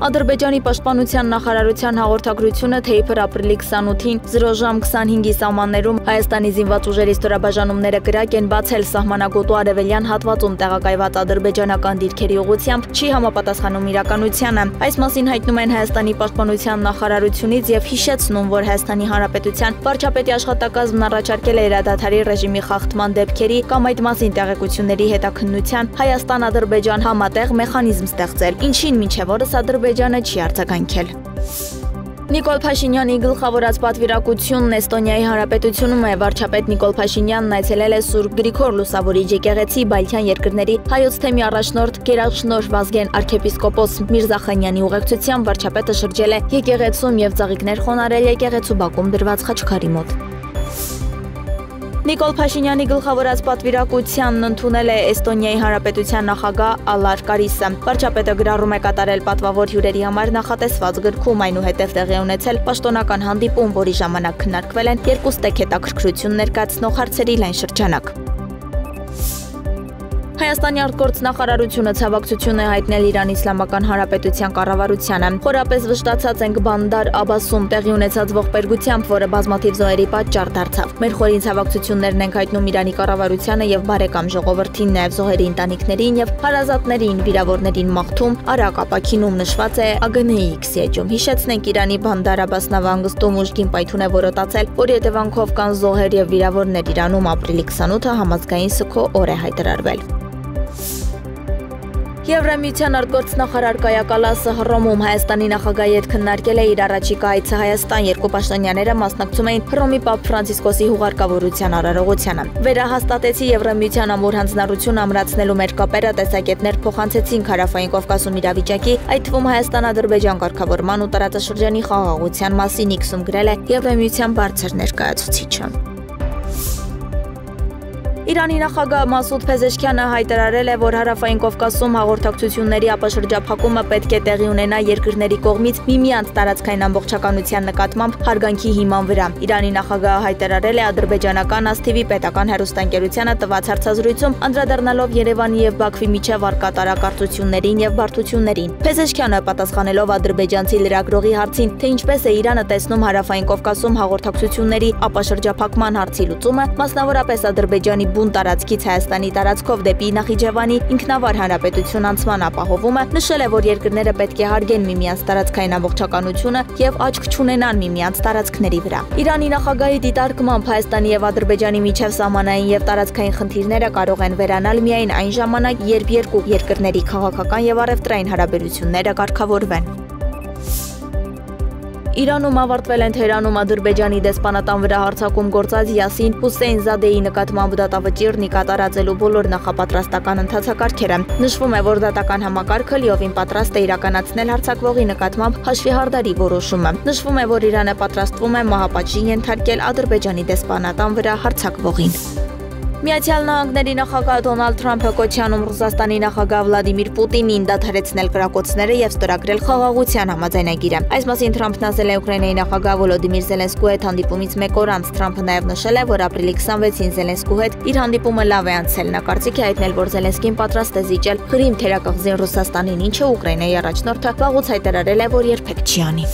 Ադրբեջանի պաշտպանության նախարարության հաղորդագրությունը, թե իբր ապրիլի 28-ին 0:25-ի սահմաններում Հայաստանի զինված ուժերի ստորաբաժանումները կրակ են բացել սահմանագոտու արևելյան հատվածում տեղակայված ադրբեջանական դիրքերի ուղղությամբ, չի համապատասխանում իրականությանը։ Այս մասին հայտնում են Հայաստանի պաշտպանության նախարարությունից եւ հիշեցնում, որ Հայաստանի Հանրապետության վարչապետի աշխատակազմն առաջարկել է հրադադարի ռեժիմի խախտման դեպքերի կամ այդ մասին տեղեկությունների հետաքննության Հայաստան-Ադրբեջան համատեղ մեխանիզմ ստեղծել, ինչին մինչև օրս Ադրբեջանը չի արձագանքել։ Նիկոլ Փաշինյանի գլխավորած պատվիրակությունն Էստոնիայի Հանրապետությունում է։ Վարչապետ Նիկոլ Փաշինյանն այցելել է Սուրբ Գրիգոր Լուսավորիչ եկեղեցի Բալթյան երկրների հայոց թեմի առաջնորդ Գերագշնոր Վազգեն arczepiskopos Միրզախանյանի ուղեկցությամբ վարչապետը շրջել է եկեղեցում եւ ծաղիկներ խոնարհել եկեղեցու բակում դրված խաչքարի մոտ։ Նիկոլ Փաշինյանի գլխավորած պատվիրակությանն ընդունել է Էստոնիայի Հանրապետության նախագահ Ալար Կարիսը։ Վարչապետը գրառում է կատարել պատվավոր հյուրերի համար նախատեսված գրքում, այնուհետև տեղի ունեցել պաշտոնական հանդիպում, որի ժամանակ քննարկվել են երկու ստեկ հետաքրքրություն ներկայացնող հարցերի լայն շրջանակ։ Հայաստանի արտգործնախարարությունը ցավակցություն է հայտնել Իրանի Իսլամական Հանրապետության կառավարությանը։ Խորապես վշտացած ենք Բանդար Աբասում տեղի ունեցած ողբերգությամբ, որը բազմաթիվ զոհերի պատճառ դարձավ։ Մեր խորին ցավակցություններն ենք հայտնում Իրանի կառավարությանը եւ բարեկամ ժողովրդին, նաեւ զոհերի ընտանիքներին եւ հարազատներին, վիրավորներին մաղթում, արագ ապաքինում նշված է ԱԳՆ-ի X-էջում։ Հիշեցնենք, Իրանի Բանդար Աբաս նավահանգստում ուժգին պայթուն է որոտացել, որի հետևանքով կան զոհեր եւ վիրավորներ Իրանում ապրիլի 28-ը համազգային սգո օր է հայտարարվել։ Եվրամիության արտգործնախարար Կայա Կալասը Հռոմում Հայաստանի նախագահի հետ քննարկել է իր առաջիկա այցը Հայաստան։ Երկու պաշտոնյաները մասնակցում էին Հռոմի Պապ Ֆրանցիսկոսի հուղարկավորության արարողությանը։ Վերահաստատեցի Եվրամիության ամուր հանձնառություն ամրացնելու մեր կապերը տեսակետներ փոխանցեցին Հարավային Կովկասում իրավիճակի, այդ թվում Հայաստան-Ադրբեջան կարգավորման ու տարածաշրջանի խաղաղության մասին X-ում գրել է Եվրամիության բարձր ներկայացուցիչը։ Իրանի նախագահ Մասուդ Փեզեշքյանը հայտարարել է, որ Հարավային Կովկասում հաղորդակցությունների ապաշրջափակումը պետք է տեղի ունենա երկրների կողմից միմյանց տարածքային ամբողջականության նկատմամբ հարգանքի հիման վրա։ Իրանի նախագահը հայտարարել է ադրբեջանական ASTV պետական հեռուստաընկերությանը տված հարցազրույցում, անդրադառնալով Երևանի եւ Բաքվի միջև առկա տարակարծություններին եւ բարդություններին։ Փեզեշքյանը պատասխանելով ադրբեջանցի լրագրողի հարցին, թե ինչպես է Իրանը տեսնում Հարավային Կովկասում հաղորդակցությունների ապաշրջափակման հարցի լուծումը, մասնավորապես Ադրբեջանի բուն տարածքից Հայաստանի տարածքով դեպի Նախիջևանի ինքնավար հանրապետություն անցման ապահովումը, նշել է, որ երկրները պետք է հարգեն միմյանց տարածքային ամբողջականությունը եւ աչք չունենան միմյանց տարածքների վրա։ Իրանի նախագահի դիտարկմամբ Հայաստանի եւ Ադրբեջանի միջև սահմանային եւ տարածքային խնդիրները կարող են վերանալ միայն այն ժամանակ, երբ երկու երկրների քաղաքական եւ առևտրային հարաբերությունները կարգավորվեն։ Իրանում ավարտվել են Թեհրանում Ադրբեջանի դեսպանատան վրա հարձակում գործած Յասին Հուսեյնզադեի նկատմամբ դատավճիռ կատարածելու բոլոր նախապատրաստական ընթացակարգերը։ Նշվում է, որ դատական համակարգը լիովին պատրաստ է իրականացնել հարձակվողի նկատմամբ հաշվիհարդարի որոշումը։ Նշվում է, որ Իրանը պատրաստվում է մահապատժի ենթարկել Ադրբեջանի դեսպանատան վրա հարձակվողին։ Միացյալ Նահանգների նախագահ Դոնալդ Թրամփը կոչանում Ռուսաստանի նախագահ Վլադիմիր Պուտինին դադարեցնել կրակոցները եւ ստորագրել խաղաղության համաձայնագիրը։ Այս մասին Թրամփն ասել է Ուկրաինայի նախագահ Վոլոդիմիր Զելենսկուի հետ հանդիպումից մեկ օր անց։ Թրամփը նաեւ նշել է, որ ապրիլի 26-ին Զելենսկու հետ իր հանդիպումը լավ է անցել։ Նա կարծիք է հայտնել, որ Զելենսկին պատրաստ է զիջել Ղրիմ թերակղզին Ռուսաստանին, ինչը Ուկրաինայի առաջնորդը վաղուց հայտարարել է, որ երբեք չի անի։